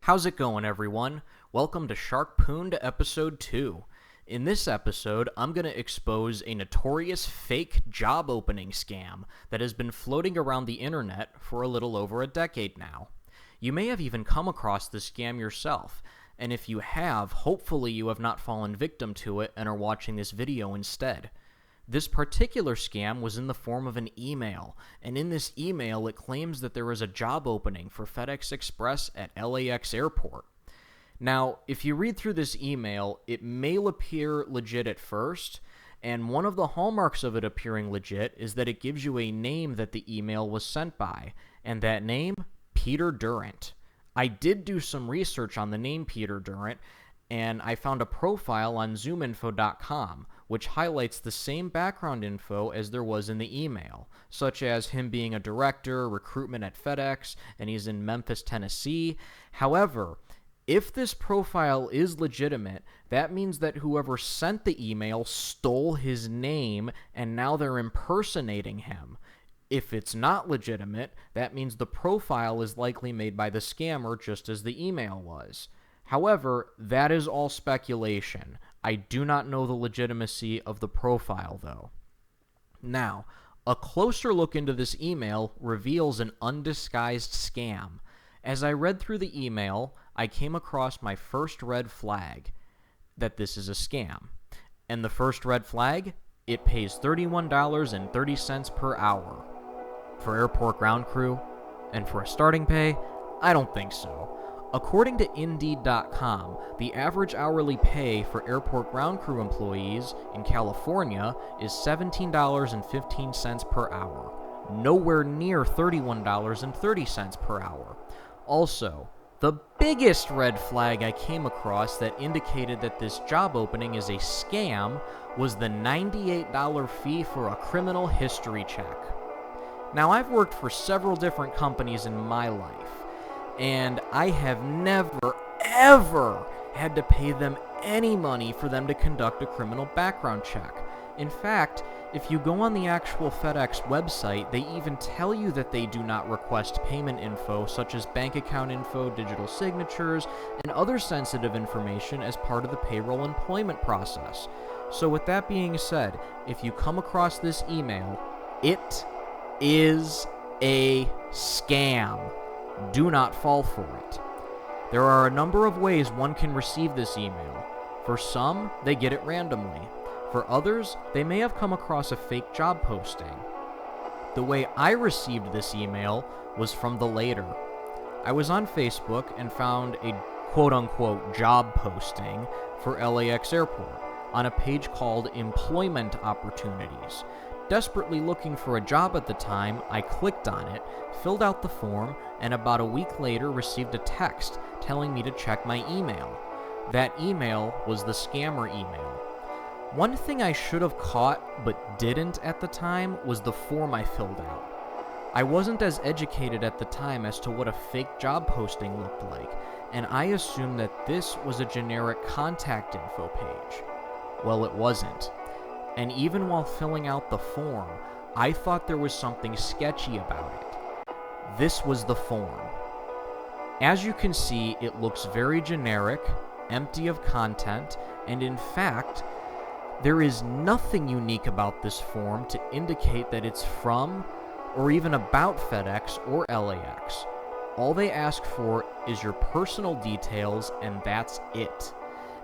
How's it going, everyone? Welcome to Sharkpooned Episode 2. In this episode, I'm going to expose a notorious fake job opening scam that has been floating around the internet for a little over a decade now. You may have even come across this scam yourself, and if you have, hopefully you have not fallen victim to it and are watching this video instead. This particular scam was in the form of an email, and in this email it claims that there is a job opening for FedEx Express at LAX Airport. Now, if you read through this email, it may appear legit at first, and one of the hallmarks of it appearing legit is that it gives you a name that the email was sent by, and that name, Peter Durant. I did do some research on the name Peter Durant, and I found a profile on zoominfo.com, which highlights the same background info as there was in the email, such as him being a director, recruitment at FedEx, and he's in Memphis, Tennessee. However, if this profile is legitimate, that means that whoever sent the email stole his name, and now they're impersonating him. If it's not legitimate, that means the profile is likely made by the scammer just as the email was. However, that is all speculation. I do not know the legitimacy of the profile, though. Now, a closer look into this email reveals an undisguised scam. As I read through the email, I came across my first red flag, that this is a scam. And the first red flag? It pays $31.30 per hour. For airport ground crew? And for a starting pay? I don't think so. According to Indeed.com, the average hourly pay for airport ground crew employees in California is $17.15 per hour, nowhere near $31.30 per hour. Also, the biggest red flag I came across that indicated that this job opening is a scam was the $98 fee for a criminal history check. Now, I've worked for several different companies in my life, and I have never, ever had to pay them any money for them to conduct a criminal background check. In fact, if you go on the actual FedEx website, they even tell you that they do not request payment info such as bank account info, digital signatures, and other sensitive information as part of the payroll employment process. So with that being said, if you come across this email, it is a scam. Do not fall for it. There are a number of ways one can receive this email. For some, they get it randomly. For others, they may have come across a fake job posting. The way I received this email was from the later. I was on Facebook and found a quote-unquote job posting for LAX Airport on a page called Employment Opportunities. Desperately looking for a job at the time, I clicked on it, filled out the form, and about a week later received a text telling me to check my email. That email was the scammer email. One thing I should have caught but didn't at the time was the form I filled out. I wasn't as educated at the time as to what a fake job posting looked like, and I assumed that this was a generic contact info page. Well, it wasn't. And even while filling out the form, I thought there was something sketchy about it. This was the form. As you can see, it looks very generic, empty of content, and in fact, there is nothing unique about this form to indicate that it's from or even about FedEx or LAX. All they ask for is your personal details, and that's it.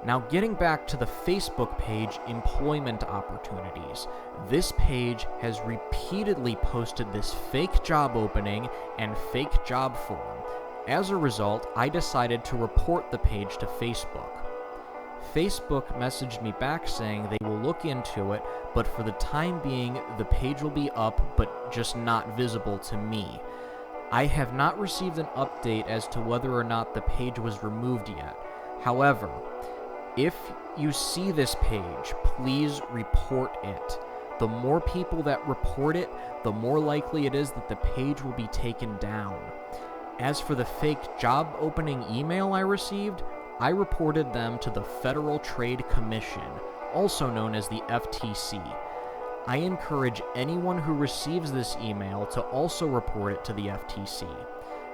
Now, getting back to the Facebook page, Employment Opportunities, this page has repeatedly posted this fake job opening and fake job form. As a result, I decided to report the page to Facebook. Facebook messaged me back saying they will look into it, but for the time being, the page will be up, but just not visible to me. I have not received an update as to whether or not the page was removed yet. However, if you see this page, please report it. The more people that report it, the more likely it is that the page will be taken down. As for the fake job opening email I received, I reported them to the Federal Trade Commission, also known as the FTC. I encourage anyone who receives this email to also report it to the FTC.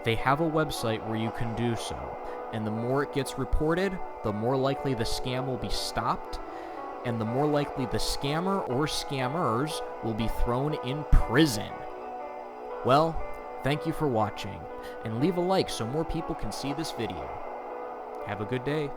They have a website where you can do so, and the more it gets reported, the more likely the scam will be stopped, and the more likely the scammer or scammers will be thrown in prison. Well, thank you for watching, and leave a like so more people can see this video. Have a good day.